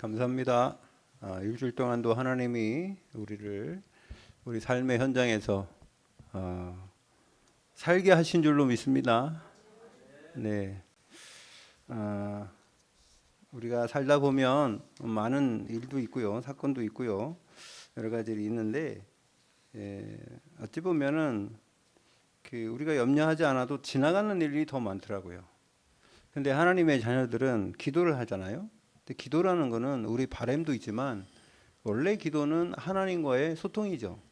감사합니다. 일주일 동안도 하나님이 우리 삶의 현장에서 살게 하신 줄로 믿습니다. 네, 우리가 살다 보면 많은 일도 있고요, 사건도 있고요, 여러 가지들이 있는데 어찌 보면은 우리가 염려하지 않아도 지나가는 일이 더 많더라고요. 근데 하나님의 자녀들은 기도를 하잖아요. 근데 기도라는 거는 우리 바람도 있지만 원래 기도는 하나님과의 소통이죠.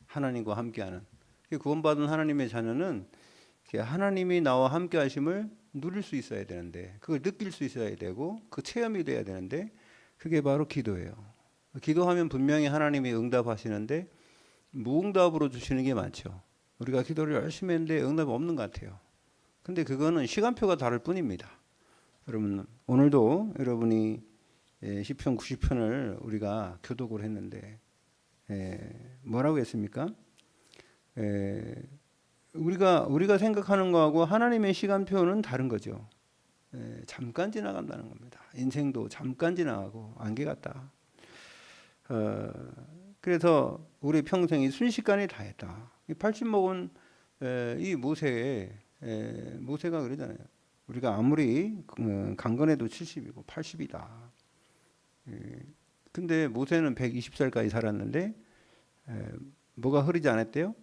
하나님과 함께하는. 구원받은 하나님의 자녀는 하나님이 나와 함께 하심을 누릴 수 있어야 되는데, 그걸 느낄 수 있어야 되고 그 체험이 돼야 되는데, 그게 바로 기도예요. 기도하면 분명히 하나님이 응답하시는데 무응답으로 주시는 게 많죠. 우리가 기도를 열심히 했는데 응답이 없는 것 같아요. 근데 그거는 시간표가 다를 뿐입니다. 여러분, 오늘도 여러분이 시편 90편을 우리가 교독을 했는데 뭐라고 했습니까? 우리가 생각하는 거하고 하나님의 시간표는 다른 거죠. 잠깐 지나간다는 겁니다. 인생도 잠깐 지나가고 안개 같다. 그래서 우리 평생이 순식간에 다 했다. 80 먹은 이 모세가 그러잖아요. 우리가 아무리 강건해도 70이고 80이다. 근데 모세는 120살까지 살았는데 뭐가 흐리지 않았대요?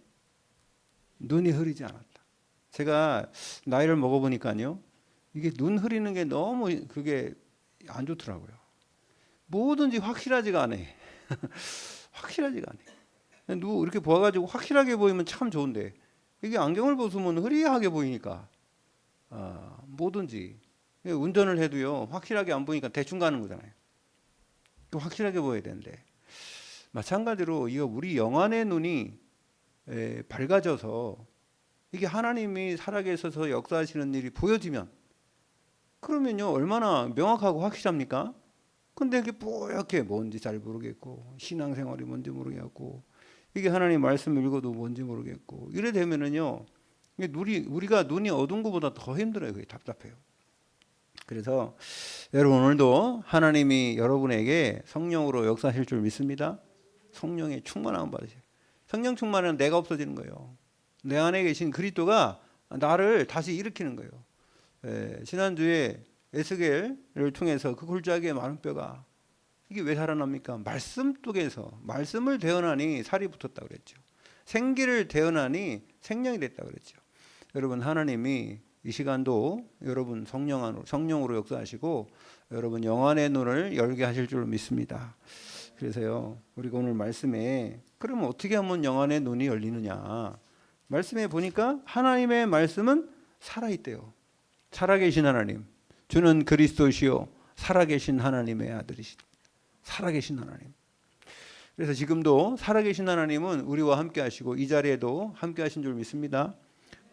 눈이 흐리지 않았다. 제가 나이를 먹어보니까요, 이게 눈 흐리는 게 너무 그게 안 좋더라고요. 뭐든지 확실하지가 않아. 확실하지가 않아. 누구 이렇게 보아가지고 확실하게 보이면 참 좋은데, 이게 안경을 벗으면 흐리하게 보이니까 뭐든지 운전을 해도요 확실하게 안 보이니까 대충 가는 거잖아요. 확실하게 보여야 되는데, 마찬가지로 이거 우리 영안의 눈이 밝아져서 이게 하나님이 살아계셔서 역사하시는 일이 보여지면, 그러면요 얼마나 명확하고 확실합니까? 근데 이게 뽀얗게 뭔지 잘 모르겠고, 신앙생활이 뭔지 모르겠고, 이게 하나님 말씀 읽어도 뭔지 모르겠고, 이래 되면은요 우리가 눈이 어두운 것보다 더 힘들어요. 그게 답답해요. 그래서 여러분, 오늘도 하나님이 여러분에게 성령으로 역사하실 줄 믿습니다. 성령의 충만함을 받으세요. 성령 충만은 내가 없어지는 거예요. 내 안에 계신 그리스도가 나를 다시 일으키는 거예요. 지난주에 에스겔을 통해서 그 골짜기의 마른 뼈가 이게 왜 살아납니까? 말씀 속에서 말씀을 대언하니 살이 붙었다 그랬죠. 생기를 대언하니 생명이 됐다 그랬죠. 여러분, 하나님이 이 시간도 여러분 성령으로 역사하시고 여러분 영안의 눈을 열게 하실 줄 믿습니다. 그래서요, 우리가 오늘 말씀에 그러면 어떻게 하면 영안의 눈이 열리느냐? 말씀에 보니까 하나님의 말씀은 살아있대요. 살아계신 하나님, 주는 그리스도시요 살아계신 하나님의 아들이시다. 살아계신 하나님. 그래서 지금도 살아계신 하나님은 우리와 함께 하시고 이 자리에도 함께 하신 줄 믿습니다.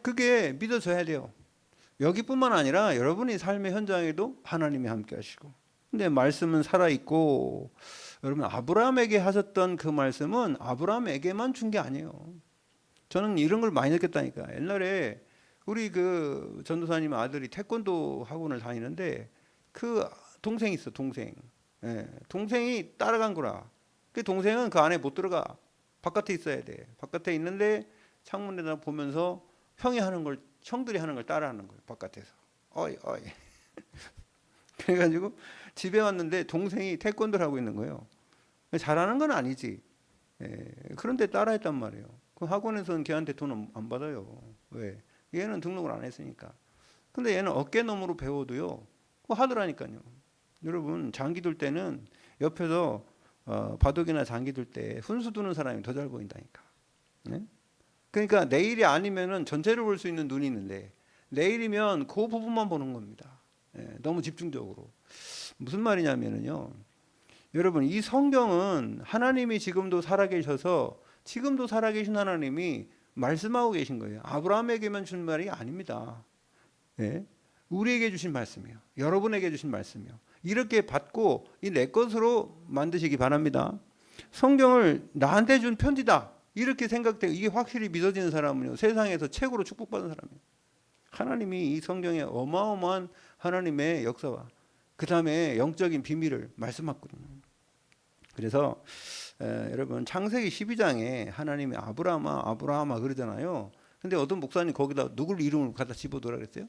그게 믿어져야 돼요. 여기뿐만 아니라 여러분이 삶의 현장에도 하나님이 함께 하시고. 근데 말씀은 살아있고, 여러분 아브라함에게 하셨던 그 말씀은 아브라함에게만 준 게 아니에요. 저는 이런 걸 많이 느꼈다니까. 옛날에 우리 그 전도사님 아들이 태권도 학원을 다니는데 그 동생이 있어, 동생. 동생이 따라간 거라. 그 동생은 그 안에 못 들어가. 바깥에 있어야 돼. 바깥에 있는데 창문에다 보면서 형들이 하는 걸 따라하는 거예요. 바깥에서. 어이. 그래가지고 집에 왔는데 동생이 태권도를 하고 있는 거예요. 잘하는 건 아니지. 그런데 따라했단 말이에요. 그 학원에서는 걔한테 돈 안 받아요. 왜? 얘는 등록을 안 했으니까. 근데 얘는 어깨너머로 배워도요, 그거 하더라니까요. 여러분, 장기 둘 때는 옆에서 바둑이나 장기 둘 때 훈수 두는 사람이 더 잘 보인다니까. 네? 그러니까 내일이 아니면은 전체를 볼 수 있는 눈이 있는데, 내일이면 그 부분만 보는 겁니다. 너무 집중적으로. 무슨 말이냐면요, 여러분, 이 성경은 하나님이 지금도 살아계셔서 지금도 살아계신 하나님이 말씀하고 계신 거예요. 아브라함에게만 준 말이 아닙니다. 우리에게 주신 말씀이에요. 여러분에게 주신 말씀이에요. 이렇게 받고 이 내 것으로 만드시기 바랍니다. 성경을 나한테 준 편지다, 이렇게 생각되고 이게 확실히 믿어지는 사람은요, 세상에서 최고로 축복받은 사람이에요. 하나님이 이 성경에 어마어마한 하나님의 역사와 그 다음에 영적인 비밀을 말씀하거든요. 그래서 여러분 창세기 12장에 하나님이 아브라함아 그러잖아요. 근데 어떤 목사님 거기다 누굴 이름을 갖다 집어넣으라 그랬어요?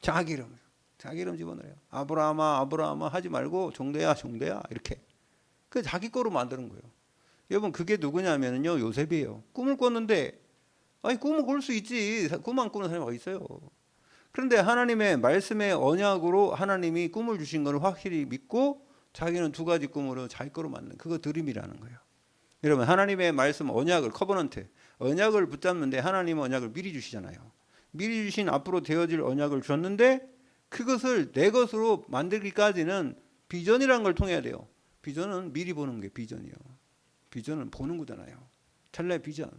자기 이름 집어넣어요. 아브라함아 하지 말고 종대야 이렇게. 그 자기 거로 만드는 거예요. 여러분 그게 누구냐면요 요셉이에요. 꿈을 꿨는데 아니 꿈을 꿀 수 있지. 꿈 안 꾸는 사람이 어디 있어요. 그런데 하나님의 말씀의 언약으로 하나님이 꿈을 주신 걸 확실히 믿고 자기는 두 가지 꿈으로 자기 거로 만든 그거 드림이라는 거예요. 여러분 하나님의 말씀 언약을 커버넌트 언약을 붙잡는데 하나님 언약을 미리 주시잖아요. 미리 주신 앞으로 되어질 언약을 줬는데 그것을 내 것으로 만들기까지는 비전이라는 걸 통해야 돼요. 비전은 미리 보는 게 비전이요. 비전은 보는 거잖아요. 찰나의 비전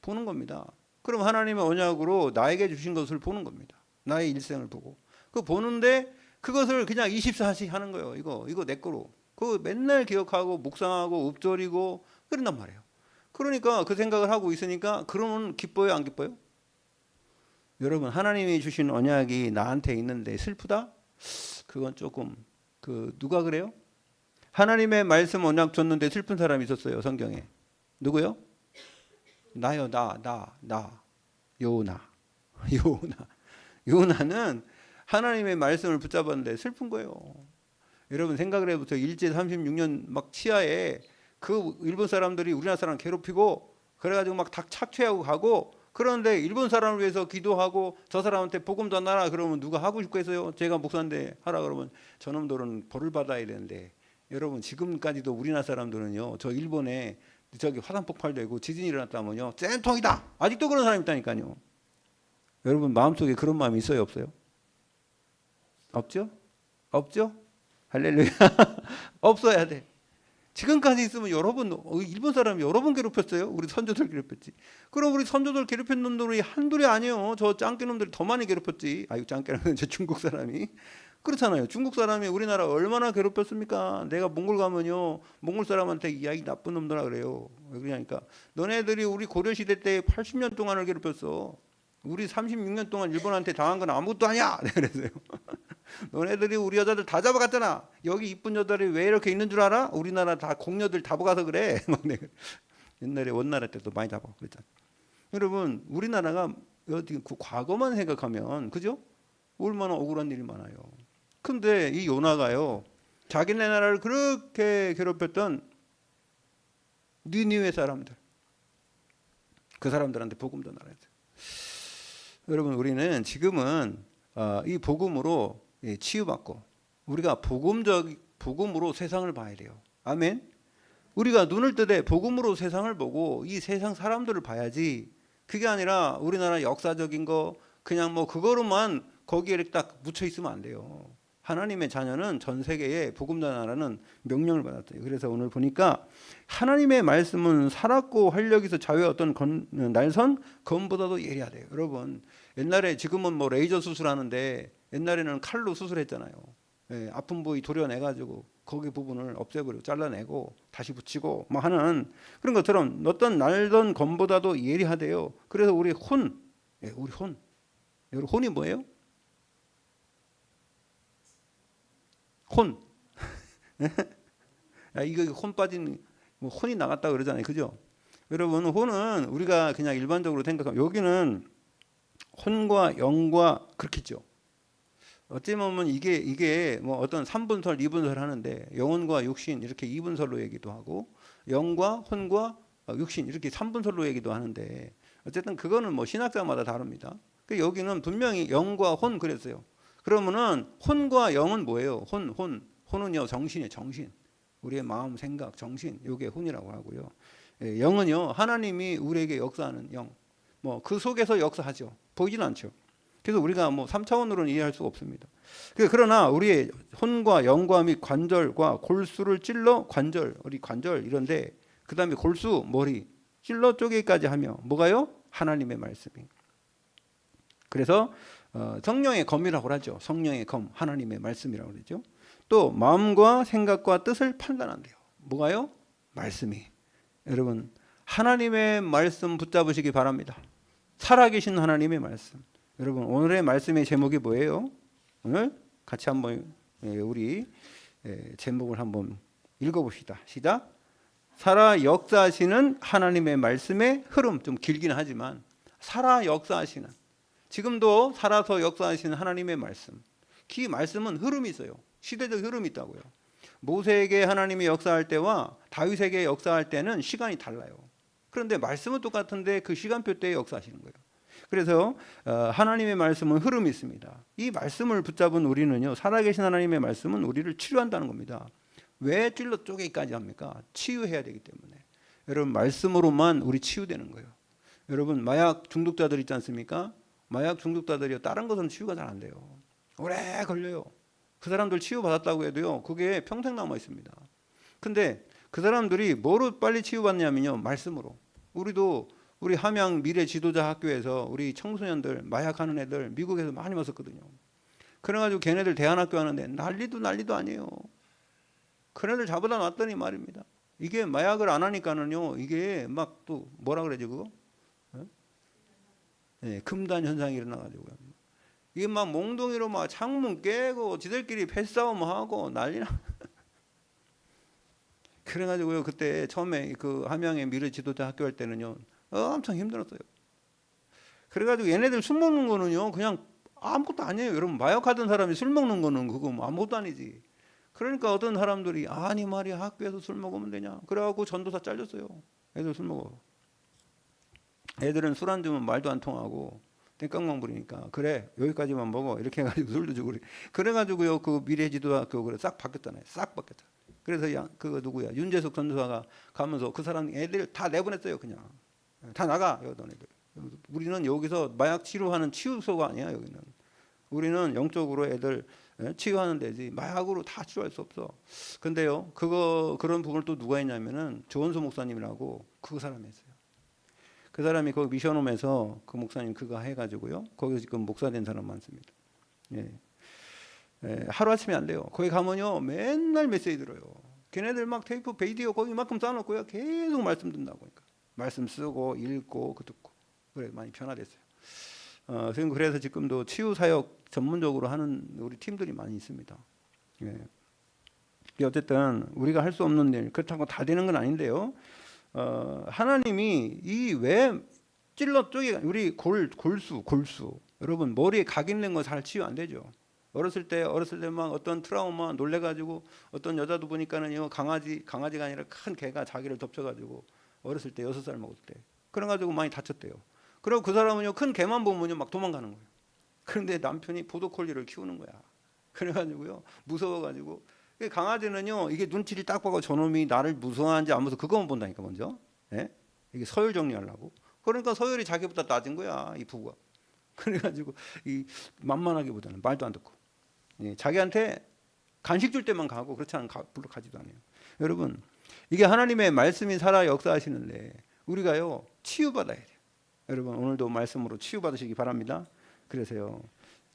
보는 겁니다. 그럼 하나님의 언약으로 나에게 주신 것을 보는 겁니다. 나의 일생을 보고 그 보는데 그것을 그냥 24시 하는 거예요. 이거 내 거로. 그거 맨날 기억하고 묵상하고 읊조리고 그런단 말이에요. 그러니까 그 생각을 하고 있으니까 그러면 기뻐요, 안 기뻐요? 여러분 하나님이 주신 언약이 나한테 있는데 슬프다? 그건 조금 누가 그래요? 하나님의 말씀 언약 줬는데 슬픈 사람이 있었어요, 성경에. 누구요? 나요, 나. 요나는 하나님의 말씀을 붙잡았는데 슬픈 거예요. 여러분 생각을 해보세요. 일제 36년 막 치하에 그 일본 사람들이 우리나라 사람 괴롭히고 그래가지고 막 다 착취하고 가고 그런데 일본 사람을 위해서 기도하고 저 사람한테 복음 전하라 그러면 누가 하고 싶겠어요? 제가 목사인데 하라 그러면 저놈들은 벌을 받아야 되는데 여러분 지금까지도 우리나라 사람들은요 저 일본에 저기 화산 폭발되고 지진이 일어났다면요 쌤통이다 아직도 그런 사람이 있다니까요. 여러분 마음속에 그런 마음이 있어요 없어요? 없죠? 할렐루야. 없어야 돼. 지금까지 있으면 여러분 일본 사람이 여러 번 괴롭혔어요. 우리 선조들 괴롭혔지. 그럼 우리 선조들 괴롭힌 놈들이 한둘이 아니에요. 저 짱깨 놈들이 더 많이 괴롭혔지. 아유 짱깨라는 저 중국 사람이. 그렇잖아요. 중국 사람이 우리나라 얼마나 괴롭혔습니까? 내가 몽골 가면요 몽골 사람한테 이야기 나쁜 놈들아 그래요. 왜 그러냐니까 너네들이 우리 고려시대 때 80년 동안을 괴롭혔어. 우리 36년 동안 일본한테 당한 건 아무것도 아니야. 그래서요. 너네들이 우리 여자들 다 잡아갔잖아. 여기 이쁜 여자들이 왜 이렇게 있는 줄 알아? 우리나라 다 공녀들 다 잡아가서 그래. 옛날에 원나라 때도 많이 잡아 그랬잖아. 여러분 우리나라가 어디 그 과거만 생각하면 그죠? 얼마나 억울한 일이 많아요. 근데 이 요나가요 자기네 나라를 그렇게 괴롭혔던 니느웨 사람들 그 사람들한테 복음 전하라 했어요. 여러분 우리는 지금은 이 복음으로 치유받고 우리가 복음으로 세상을 봐야 돼요. 아멘. 우리가 눈을 뜨되 복음으로 세상을 보고 이 세상 사람들을 봐야지. 그게 아니라 우리나라 역사적인 거 그냥 뭐 그거로만 거기에 딱 묻혀 있으면 안 돼요. 하나님의 자녀는 전 세계에 복음 전하라는 명령을 받았어요. 그래서 오늘 보니까 하나님의 말씀은 살았고 활력에서 자유의 어떤 날선 검보다도 예리하대요. 여러분 옛날에 지금은 뭐 레이저 수술하는데 옛날에는 칼로 수술했잖아요. 예, 아픈 부위 도려내가지고 거기 부분을 없애버리고 잘라내고 다시 붙이고 뭐 하는 그런 것처럼 어떤 날던 검보다도 예리하대요. 그래서 우리 혼. 여러분 혼이 뭐예요? 혼. 이거 혼 빠진 뭐 혼이 나갔다 그러잖아요. 그죠? 여러분 혼은 우리가 그냥 일반적으로 생각하면 여기는 혼과 영과 그렇겠죠. 어찌 보면 이게 뭐 어떤 3분설, 2분설 하는데 영혼과 육신 이렇게 2분설로 얘기도 하고 영과 혼과 육신 이렇게 3분설로 얘기도 하는데 어쨌든 그거는 뭐 신학자마다 다릅니다. 여기는 분명히 영과 혼 그랬어요. 그러면은 혼과 영은 뭐예요? 혼은요 정신이에요. 정신. 우리의 마음, 생각, 정신 이게 혼이라고 하고요. 영은요 하나님이 우리에게 역사하는 영. 뭐 그 속에서 역사하죠. 보이지는 않죠. 그래서 우리가 뭐 3차원으로는 이해할 수가 없습니다. 그러나 우리의 혼과 영과 및 관절과 골수를 찔러 우리 관절 이런데 그 다음에 골수 머리 찔러 쪼개기까지 하며 뭐가요? 하나님의 말씀이. 그래서 성령의 검이라고 하죠. 성령의 검 하나님의 말씀이라고 그러죠. 또 마음과 생각과 뜻을 판단한대요. 뭐가요? 말씀이. 여러분 하나님의 말씀 붙잡으시기 바랍니다. 살아계신 하나님의 말씀. 여러분 오늘의 말씀의 제목이 뭐예요? 오늘 같이 한번 우리 제목을 한번 읽어봅시다. 시작. 살아 역사하시는 하나님의 말씀의 흐름. 좀 길긴 하지만 살아 역사하시는, 지금도 살아서 역사하시는 하나님의 말씀. 그 말씀은 흐름이 있어요. 시대적 흐름이 있다고요. 모세에게 하나님이 역사할 때와 다윗에게 역사할 때는 시간이 달라요. 그런데 말씀은 똑같은데 그 시간표 때에 역사하시는 거예요. 그래서 하나님의 말씀은 흐름이 있습니다. 이 말씀을 붙잡은 우리는요, 살아계신 하나님의 말씀은 우리를 치료한다는 겁니다. 왜 찔러 쪼개기까지 합니까? 치유해야 되기 때문에. 여러분, 말씀으로만 우리 치유되는 거예요. 여러분, 마약 중독자들 있지 않습니까? 마약 중독자들이요, 다른 것은 치유가 잘 안 돼요. 오래 걸려요. 그 사람들 치유받았다고 해도요, 그게 평생 남아 있습니다. 근데 그 사람들이 뭐로 빨리 치유받냐면요, 말씀으로. 우리 함양 미래 지도자 학교에서 우리 청소년들, 마약하는 애들 미국에서 많이 왔었거든요. 그래가지고 걔네들 대안학교 하는데 난리도 아니에요. 그런 애들 잡아다 놨더니 말입니다. 이게 마약을 안 하니까는요, 이게 막 또 뭐라 그러지 그거? 네, 금단 현상이 일어나가지고요. 이게 막 몽둥이로 막 창문 깨고 지들끼리 패싸움 하고 난리나. 그래가지고요, 그때 처음에 그 함양의 미래 지도자 학교 할 때는요, 엄청 힘들었어요. 그래가지고 얘네들 술 먹는 거는요, 그냥 아무것도 아니에요. 여러분, 마약하던 사람이 술 먹는 거는 그거 뭐 아무것도 아니지. 그러니까 어떤 사람들이 아니 말이야, 학교에서 술 먹으면 되냐. 그래갖고 전도사 잘렸어요. 애들 술 먹어. 애들은 술 안 주면 말도 안 통하고 땡깡만 부리니까 그래 여기까지만 먹어 이렇게 해가지고 술도 주고 그래가지고요, 그 미래지도학교 그래 싹 바뀌었잖아요. 싹 바뀌었다. 그래서 그거 누구야, 윤재석 전도사가 가면서 그 사람 애들 다 내보냈어요. 그냥 다 나가 여던 애들. 우리는 여기서 마약 치료하는 치유소가 아니야. 여기는 우리는 영적으로 애들 치유하는 데지 마약으로 다 치료할 수 없어. 근데요, 그런 부분을 또 누가 했냐면은 조원소 목사님이라고 그 사람이 했어요. 그 사람이 거기 미션홈에서 그 목사님 그거 해가지고요, 거기서 지금 목사 된 사람 많습니다. 예. 하루 아침에 안 돼요. 거기 가면요, 맨날 메시지 들어요. 걔네들 막 테이프 비디오 거기 이만큼 쌓아놓고요, 계속 말씀 듣는다고. 그러니까 말씀 쓰고 읽고 그 듣고 그래 많이 변화됐어요. 그래서 지금도 치유 사역 전문적으로 하는 우리 팀들이 많이 있습니다. 예. 어쨌든 우리가 할 수 없는 일, 그렇다고 다 되는 건 아닌데요. 하나님이 이 왜 찔러 쪼개 우리 골수 여러분, 머리에 각 있는 거 잘 치유 안 되죠. 어렸을 때 막 어떤 트라우마 놀래가지고 어떤 여자도 보니까는요, 강아지가 아니라 큰 개가 자기를 덮쳐가지고 어렸을 때 6살 먹었을 때 그래가지고 많이 다쳤대요. 그리고 그 사람은요, 큰 개만 보면요 막 도망가는 거예요. 그런데 남편이 보더콜리를 키우는 거야. 그래가지고요, 무서워가지고. 강아지는요, 이게 눈치를 딱 보고 저놈이 나를 무서워하는지 안 무서워 그거만 본다니까 먼저. 예? 이게 서열 정리하려고. 그러니까 서열이 자기보다 낮은 거야, 이 부부가. 그래가지고 이 만만하기보다는 말도 안 듣고, 예, 자기한테 간식 줄 때만 가고 그렇지 않으면 별로 가지도 않아요. 여러분, 이게 하나님의 말씀이 살아 역사하시는데 우리가요 치유받아야 돼요. 여러분, 오늘도 말씀으로 치유받으시기 바랍니다. 그래서요,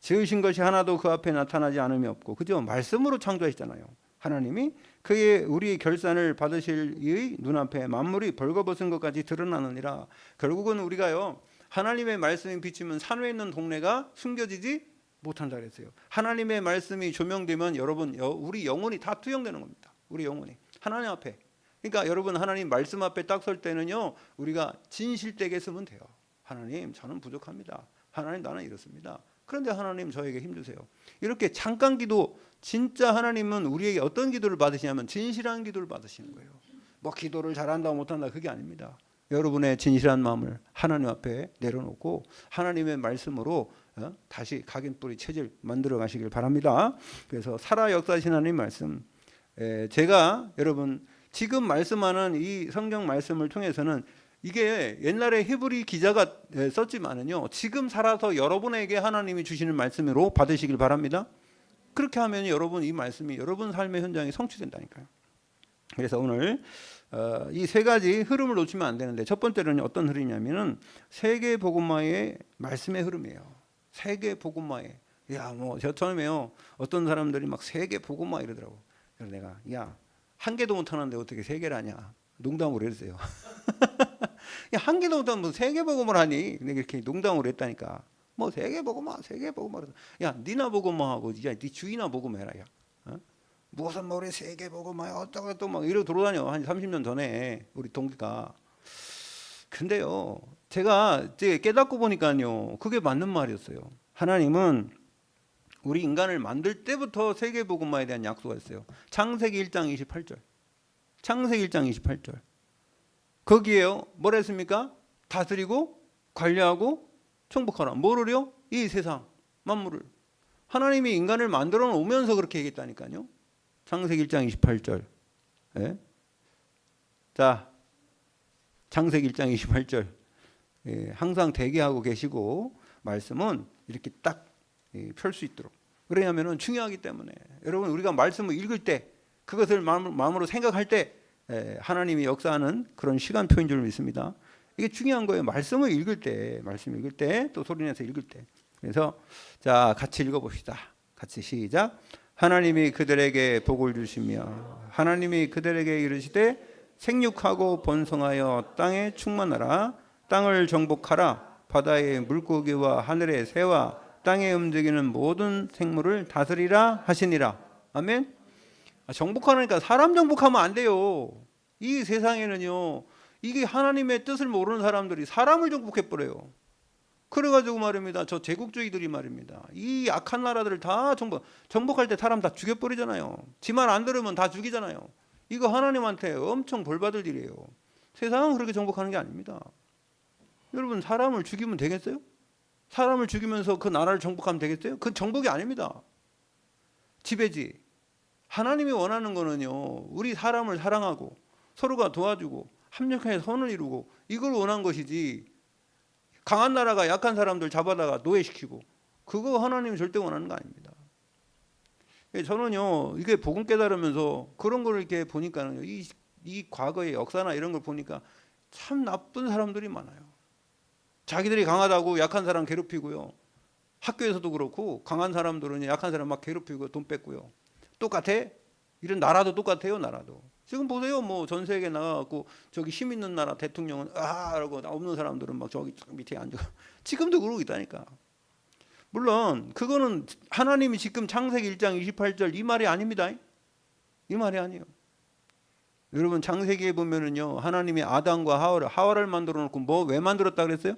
지으신 것이 하나도 그 앞에 나타나지 않음이 없고, 그죠? 말씀으로 창조하시잖아요. 하나님이 그의 우리 결산을 받으실 이의 눈앞에 만물이 벌거벗은 것까지 드러나느니라. 결국은 우리가요, 하나님의 말씀이 비치면 산에 있는 동네가 숨겨지지 못한다 그랬어요. 하나님의 말씀이 조명되면 여러분, 우리 영혼이 다 투영되는 겁니다. 우리 영혼이 하나님 앞에. 그러니까 여러분, 하나님 말씀 앞에 딱 설 때는요, 우리가 진실되게 쓰면 돼요. 하나님, 저는 부족합니다. 하나님, 나는 이렇습니다. 그런데 하나님, 저에게 힘주세요. 이렇게 잠깐 기도. 진짜 하나님은 우리에게 어떤 기도를 받으시냐면 진실한 기도를 받으시는 거예요. 뭐 기도를 잘한다 못한다 그게 아닙니다. 여러분의 진실한 마음을 하나님 앞에 내려놓고 하나님의 말씀으로 다시 각인뿌리 체질 만들어 가시길 바랍니다. 그래서 살아 역사하신 하나님 말씀, 제가 여러분 지금 말씀하는 이 성경 말씀을 통해서는 이게 옛날에 히브리 기자가 썼지만은요, 지금 살아서 여러분에게 하나님이 주시는 말씀으로 받으시길 바랍니다. 그렇게 하면 여러분 이 말씀이 여러분 삶의 현장에 성취된다니까요. 그래서 오늘 이 세 가지 흐름을 놓치면 안 되는데, 첫 번째는 어떤 흐름이냐면은 세계 복음화의 말씀의 흐름이에요. 세계 복음화의, 뭐 저 처음에요, 어떤 사람들이 막 세계 복음화 이러더라고. 그래서 내가 한 개도 못 하는데 어떻게 세 개를 하냐, 농담으로 했어요. 한 개도 못 하면 무슨 세계 복음을 하니? 내가 이렇게 농담으로 했다니까. 뭐 세계 복음화. 야, 니나 복음화하고 야, 네 주인아 복음해라. 야, 무슨 뭐 우리 세계 보고 막 어쩌고 또 막 이러고 돌아다녀. 한 30년 전에 우리 동기가. 근데요, 제가 이제 깨닫고 보니까요, 그게 맞는 말이었어요. 하나님은 우리 인간을 만들 때부터 세계복음화에 대한 약속가 있어요. 창세기 1장 28절. 창세기 1장 28절. 거기에요, 뭐라 했습니까? 다스리고 관리하고 정복하라. 뭐를요? 이 세상 만물을. 하나님이 인간을 만들어 놓으면서 그렇게 얘기했다니까요. 창세기 1장 28절. 예? 자, 창세기 1장 28절. 예, 항상 대기하고 계시고 말씀은 이렇게 딱 펼 수 있도록. 왜냐하면 중요하기 때문에. 여러분, 우리가 말씀을 읽을 때 그것을 마음으로 생각할 때 하나님이 역사하는 그런 시간표인 줄 믿습니다. 이게 중요한 거예요. 말씀을 읽을 때, 말씀 읽을 때, 또 소리내서 읽을 때. 그래서 자, 같이 읽어봅시다. 같이 시작. 하나님이 그들에게 복을 주시며 하나님이 그들에게 이르시되 생육하고 번성하여 땅에 충만하라. 땅을 정복하라. 바다의 물고기와 하늘의 새와 땅에 움직이는 모든 생물을 다스리라 하시니라. 아멘. 정복하니까 사람 정복하면 안 돼요. 이 세상에는요, 이게 하나님의 뜻을 모르는 사람들이 사람을 정복해버려요. 그래가지고 말입니다. 저 제국주의들이 말입니다. 이 악한 나라들을 다 정복할 때 사람 다 죽여버리잖아요. 지 말 안 들으면 다 죽이잖아요. 이거 하나님한테 엄청 벌받을 일이에요. 세상은 그렇게 정복하는 게 아닙니다. 여러분, 사람을 죽이면 되겠어요? 사람을 죽이면서 그 나라를 정복하면 되겠어요? 그건 정복이 아닙니다. 지배지. 하나님이 원하는 거는요, 우리 사람을 사랑하고 서로가 도와주고 합력하여 선을 이루고 이걸 원한 것이지, 강한 나라가 약한 사람들 잡아다가 노예시키고, 그거 하나님이 절대 원하는 거 아닙니다. 저는요, 이게 복음 깨달으면서 그런 걸 이렇게 보니까요, 이 과거의 역사나 이런 걸 보니까 참 나쁜 사람들이 많아요. 자기들이 강하다고 약한 사람 괴롭히고요. 학교에서도 그렇고 강한 사람들은 약한 사람 막 괴롭히고 돈 뺏고요. 똑같아? 이런 나라도 똑같아요. 나라도. 지금 보세요. 뭐 전 세계 나가고 저기 힘 있는 나라 대통령은 하고 없는 사람들은 막 저기 밑에 앉아. 지금도 그러고 있다니까. 물론 그거는 하나님이 지금 창세기 1장 28절 이 말이 아닙니다. 이 말이 아니에요. 여러분, 창세기에 보면은요, 하나님이 아담과 하와를 만들어 놓고 뭐 왜 만들었다 그랬어요?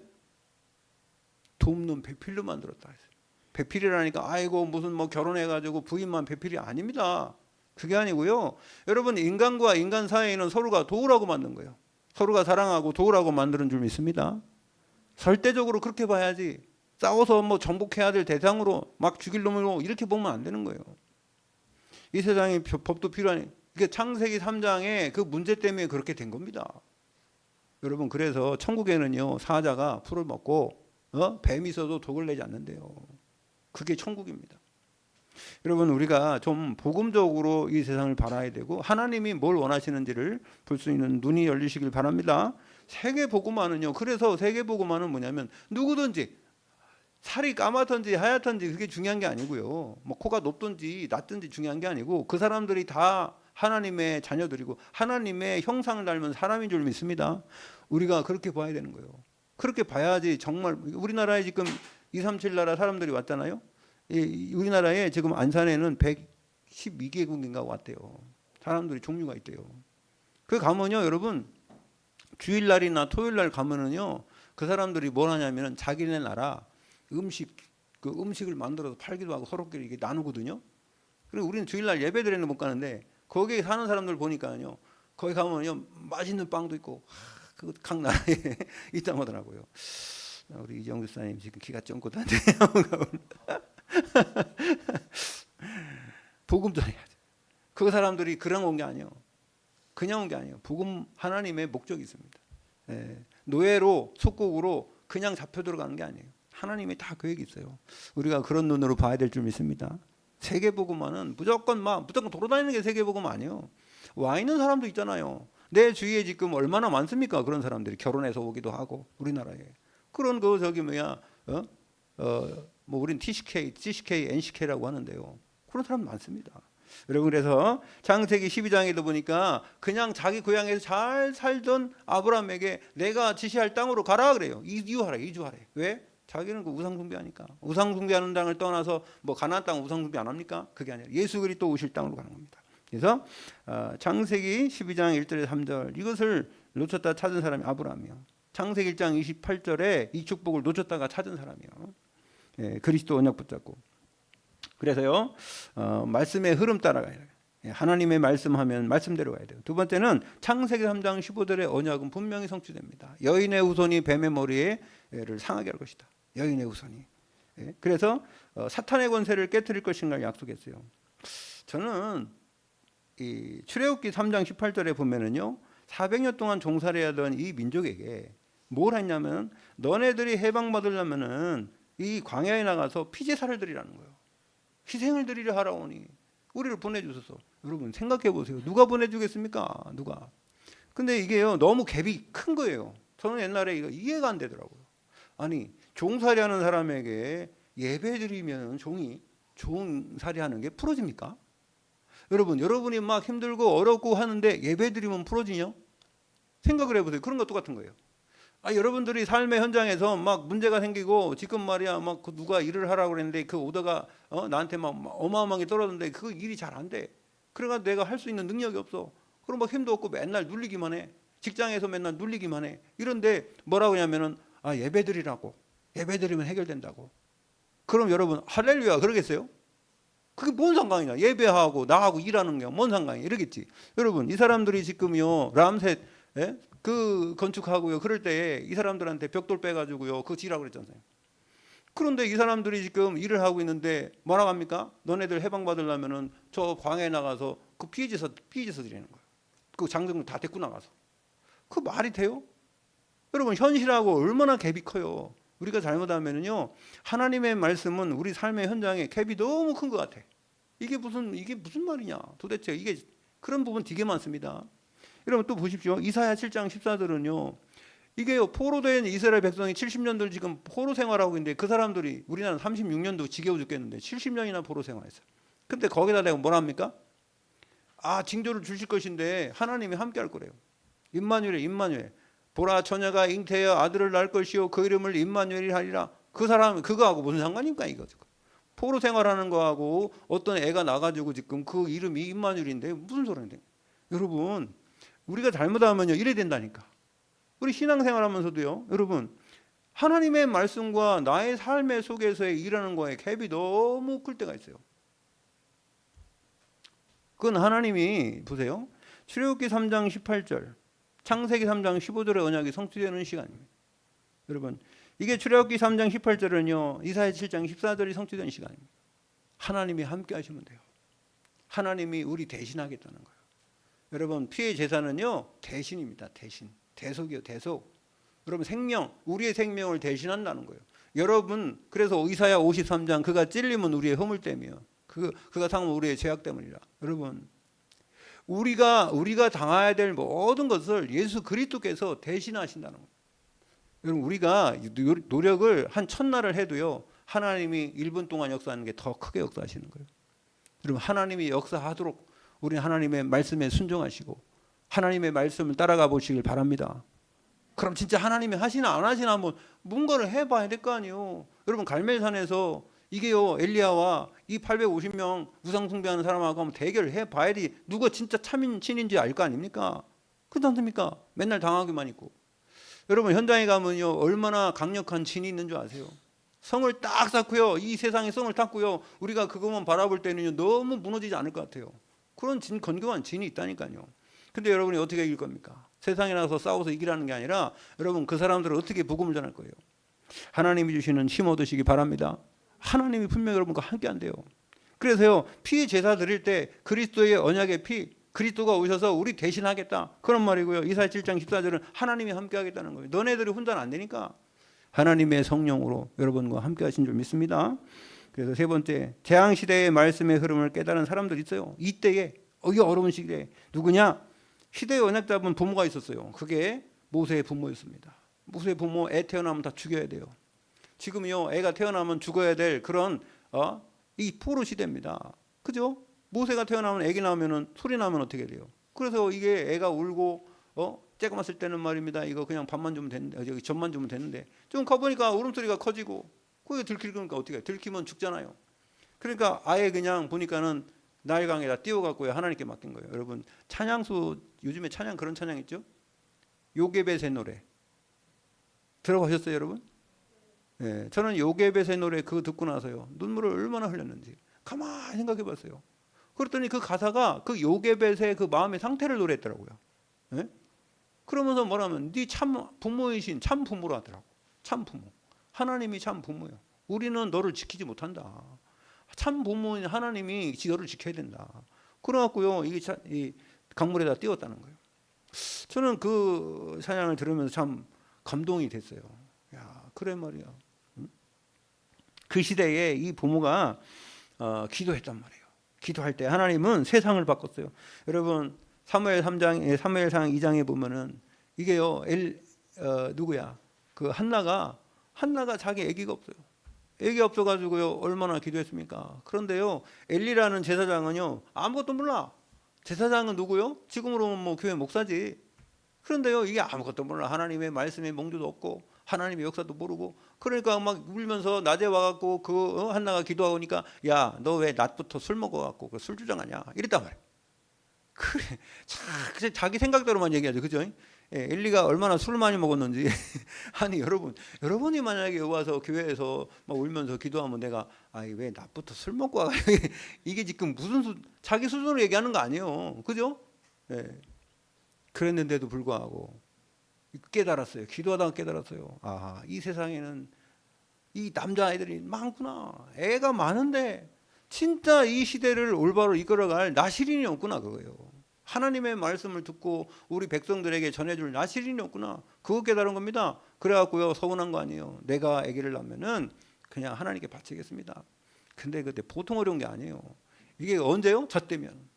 돕는 배필로 만들었다 그랬어요. 배필이라니까 아이고 무슨 뭐 결혼해가지고 부인만 배필이 아닙니다. 그게 아니고요. 여러분, 인간과 인간 사이에는 서로가 도우라고 만든 거예요. 서로가 사랑하고 도우라고 만드는 줄 믿습니다. 절대적으로 그렇게 봐야지. 싸워서 뭐 정복해야 될 대상으로 막 죽일 놈으로 이렇게 보면 안 되는 거예요. 이 세상에 법도 필요하니. 이게 창세기 3장의 그 문제 때문에 그렇게 된 겁니다. 여러분, 그래서 천국에는요, 사자가 풀을 먹고 뱀이 있어도 독을 내지 않는데요. 그게 천국입니다. 여러분, 우리가 좀 복음적으로 이 세상을 바라야 되고 하나님이 뭘 원하시는지를 볼 수 있는 눈이 열리시길 바랍니다. 세계복음화는요, 그래서 세계복음화는 뭐냐면 누구든지 살이 까맣든지 하얗든지 그게 중요한 게 아니고요. 뭐 코가 높든지 낮든지 중요한 게 아니고 그 사람들이 다 하나님의 자녀들이고 하나님의 형상을 닮은 사람인 줄 믿습니다. 우리가 그렇게 봐야 되는 거예요. 그렇게 봐야지. 정말 우리나라에 지금 237 나라 사람들이 왔잖아요. 우리나라에 지금 안산에는 112개국인가 왔대요. 사람들이 종류가 있대요. 그 가면요, 여러분, 주일날이나 토요일날 가면은요, 그 사람들이 뭘 하냐면은 자기네 나라 그 음식을 만들어서 팔기도 하고 서로끼리 이게 나누거든요. 그리고 우리는 주일날 예배드리는 못 가는데 거기에 사는 사람들 보니까요, 거기 가면요 맛있는 빵도 있고 그 각 나라에 있다고 하더라고요. 우리 이정규 사님 지금 기가 쫑긋한데 복음 전해야죠. 그 사람들이 그냥 온 게 아니에요. 그냥 온 게 아니에요. 복음 하나님의 목적이 있습니다. 노예로 속국으로 그냥 잡혀 들어가는 게 아니에요. 하나님이 다 계획이 있어요. 우리가 그런 눈으로 봐야 될 줄 믿습니다. 세계복음화는 무조건 돌아다니는 게 세계복음 아니에요. 와 있는 사람도 있잖아요. 내 주위에 지금 얼마나 많습니까? 그런 사람들이 결혼해서 오기도 하고 우리나라에 그런 거 저기 뭐야 뭐 우린 TCK, CCK, NCK라고 하는데요. 그런 사람 많습니다. 여러분, 그래서 창세기 12장에도 보니까 그냥 자기 고향에서 잘 살던 아브라함에게 내가 지시할 땅으로 가라 그래요. 이주하래. 왜? 자기는 그 우상 숭배하니까. 우상 숭배하는 땅을 떠나서 뭐 가나안 땅 우상 숭배 안 합니까? 그게 아니라 예수 그리스도 오실 땅으로 가는 겁니다. 그래서 창세기 12장 1절에서 3절 이것을 놓쳤다 찾은 사람이 아브라함이요. 창세기 1장 28절에 이 축복을 놓쳤다가 찾은 사람이요. 예, 그리스도 언약 붙잡고. 그래서요 말씀의 흐름 따라가야 돼요. 예, 하나님의 말씀하면 말씀대로 가야 돼요. 두 번째는 창세기 3장 15절의 언약은 분명히 성취됩니다. 여인의 후손이 뱀의 머리를 상하게 할 것이다. 여인의 후손이. 예, 그래서 사탄의 권세를 깨뜨릴 것인가 약속했어요. 저는 이 출애굽기 3장 18절에 보면은요 400년 동안 종살이하던 이 민족에게 뭘 했냐면 너네들이 해방받으려면은 이 광야에 나가서 피제사를 드리라는 거예요. 희생을 드리려 하라오니 우리를 보내주소서. 여러분 생각해 보세요. 누가 보내주겠습니까? 누가? 근데 이게요 너무 갭이 큰 거예요. 저는 옛날에 이거 이해가 안 되더라고요. 아니 종살이하는 사람에게 예배드리면 종살이하는 게 풀어집니까? 여러분이 막 힘들고 어렵고 하는데 예배드리면 풀어지냐? 생각을 해보세요. 그런 것도 같은 거예요. 여러분들이 삶의 현장에서 막 문제가 생기고 지금 말이야 막 누가 일을 하라고 그랬는데 그 오더가 나한테 막 어마어마하게 떨어졌는데 그 일이 잘 안 돼. 그래가 내가 할 수 있는 능력이 없어. 그럼 막 힘도 없고 맨날 눌리기만 해. 직장에서 맨날 눌리기만 해. 이런데 뭐라고 하냐면은 예배드리라고. 예배드리면 해결된다고. 그럼 여러분 할렐루야 그러겠어요? 그게 뭔 상관이냐? 예배하고 나하고 일하는 게 뭔 상관이야? 이러겠지. 여러분 이 사람들이 지금요 람셋 그 건축하고요 그럴 때 이 사람들한테 벽돌 빼가지고요 그거 지라고 그랬잖아요. 그런데 이 사람들이 지금 일을 하고 있는데 뭐라고 합니까? 너네들 해방받으려면은 저 광야에 나가서 그 피해제사 드리는 거예요. 그 장정들 다 데리고 나가서. 그 말이 돼요? 여러분 현실하고 얼마나 갭이 커요. 우리가 잘못하면은요 하나님의 말씀은 우리 삶의 현장에 갭이 너무 큰 것 같아. 이게 무슨 말이냐? 도대체 이게 그런 부분 되게 많습니다. 여러분 또 보십시오. 이사야 7장 14절은요. 이게요 포로된 이스라엘 백성이 70년들 지금 포로 생활하고 있는데 그 사람들이 우리나라는 36년도 지겨워 죽겠는데 70년이나 포로 생활했어요. 근데 거기다 내가 뭐라 합니까? 징조를 주실 것인데 하나님이 함께 할 거래요. 임마누엘. 보라 처녀가 잉태하여 아들을 낳을 것이요 그 이름을 임마누엘이 하리라. 그 사람 그거하고 무슨 상관입니까 이거 지금? 포로 생활하는 거하고 어떤 애가 나가지고 지금 그 이름이 임마누엘인데 무슨 소리인데? 여러분 우리가 잘못하면요 이래 된다니까. 우리 신앙생활하면서도요 여러분 하나님의 말씀과 나의 삶의 속에서의 일하는 거에 갭이 너무 클 때가 있어요. 그건 하나님이 보세요. 출애굽기 3장 18절 창세기 3장 15절의 언약이 성취되는 시간입니다. 여러분 이게 출애굽기 3장 18절은요 이사야 7장 14절이 성취되는 시간입니다. 하나님이 함께 하시면 돼요. 하나님이 우리 대신하겠다는 거예요. 여러분 피해 제사는요 대신입니다. 대속이요 대속. 여러분 우리의 생명을 대신한다는 거예요. 여러분 그래서 이사야 53장 그가 찔림은 우리의 허물때며 그가 상은 우리의 죄악 때문이라. 여러분 우리가 당해야 될 모든 것을 예수 그리스도께서 대신하신다는 거예요. 여러분 우리가 노력을 한 첫날을 해도요 하나님이 1분 동안 역사하는 게 더 크게 역사하시는 거예요. 여러분 하나님이 역사하도록 우리는 하나님의 말씀에 순종하시고 하나님의 말씀을 따라가 보시길 바랍니다. 그럼 진짜 하나님이 하시나 안 하시나 한번 뭔가를 해봐야 될 거 아니에요. 여러분 갈멜산에서 이게요 엘리야와 이 850명 우상 숭배하는 사람하고 한번 대결을 해봐야지 누가 진짜 참신인지 알 거 아닙니까? 그렇지 않습니까? 맨날 당하기만 있고. 여러분 현장에 가면요 얼마나 강력한 진이 있는 줄 아세요? 성을 딱 쌓고요 이 세상에 성을 탔고요 우리가 그것만 바라볼 때는요 너무 무너지지 않을 것 같아요. 그런 건강한 진이 있다니까요. 근데 여러분이 어떻게 이길 겁니까? 세상에 나가서 싸워서 이기라는 게 아니라 여러분 그 사람들을 어떻게 복음을 전할 거예요? 하나님이 주시는 힘 얻으시기 바랍니다. 하나님이 분명히 여러분과 함께 한대요. 그래서요 피 제사 드릴 때 그리스도의 언약의 피 그리스도가 오셔서 우리 대신하겠다 그런 말이고요. 이사야 7장 14절은 하나님이 함께 하겠다는 거예요. 너네들이 혼자는 안 되니까 하나님의 성령으로 여러분과 함께 하신 줄 믿습니다. 그래서 세 번째 재앙시대의 말씀의 흐름을 깨달은 사람들이 있어요. 이때에 이 어려운 시기에 누구냐? 시대의 언약 잡은 부모가 있었어요. 그게 모세의 부모였습니다. 모세의 부모 애 태어나면 다 죽여야 돼요. 지금요 애가 태어나면 죽어야 될 그런 이 포로 시대입니다. 그죠? 모세가 태어나면 애기 나오면은 소리 나면 어떻게 돼요? 그래서 이게 애가 울고 쬐까맣을 때는 말입니다. 이거 그냥 밥만 주면 되는데 젖만 주면 되는데 좀 커보니까 울음소리가 커지고 그게 들키니까 어떻게 해요? 들키면 죽잖아요. 그러니까 아예 그냥 보니까는 나일강에다 띄워갖고요 하나님께 맡긴 거예요. 여러분 찬양수 요즘에 찬양 그런 찬양 있죠? 요게벳의 노래 들어보셨어요 여러분? 예, 저는 요게벳의 노래 그거 듣고 나서요 눈물을 얼마나 흘렸는지 가만히 생각해봤어요. 그랬더니 그 가사가 그 요게벳의 그 마음의 상태를 노래했더라고요. 예? 그러면서 뭐라면 네 참 부모이신 참 부모로 하더라고. 참 부모. 하나님이 참 부모예요. 우리는 너를 지키지 못한다. 참 부모인 하나님이 너를 지켜야 된다. 그래갖고요 이 강물에다 띄웠다는 거예요. 저는 그 찬양을 들으면서 참 감동이 됐어요. 야 그래 말이야. 그 시대에 이 부모가 기도했단 말이에요. 기도할 때 하나님은 세상을 바꿨어요. 여러분 사무엘 3장, 사무엘상 2장에 보면은 이게요 누구야? 그 한나가 자기 아기가 없어요. 아기 없어가지고요 얼마나 기도했습니까? 그런데요 엘리라는 제사장은요 아무것도 몰라. 제사장은 누구요? 지금으로는 뭐 교회 목사지. 그런데요 이게 아무것도 몰라. 하나님의 말씀에 몽조도 없고 하나님의 역사도 모르고 그러니까 막 울면서 낮에 와갖고 그 한나가 기도하고 오니까 야 너 왜 낮부터 술 먹어갖고 그 술 주장하냐 이랬단 말이야. 그래 자기 생각대로만 얘기하죠. 그죠? 예, 엘리가 얼마나 술을 많이 먹었는지 아니 여러분이 만약에 와서 교회에서 막 울면서 기도하면 내가 아이 왜 낮부터 술 먹고 와 이게 지금 무슨 자기 수준으로 얘기하는 거 아니에요. 그죠? 예. 그랬는데도 불구하고 깨달았어요. 기도하다가 깨달았어요. 아, 이 세상에는 이 남자아이들이 많구나. 애가 많은데 진짜 이 시대를 올바로 이끌어갈 나시린이 없구나 그거예요. 하나님의 말씀을 듣고 우리 백성들에게 전해줄 나시린이 없구나. 그거 깨달은 겁니다. 그래갖고요 서운한 거 아니에요. 내가 아기를 낳으면은 그냥 하나님께 바치겠습니다. 근데 그때 보통 어려운 게 아니에요. 이게 언제요? 젖되면.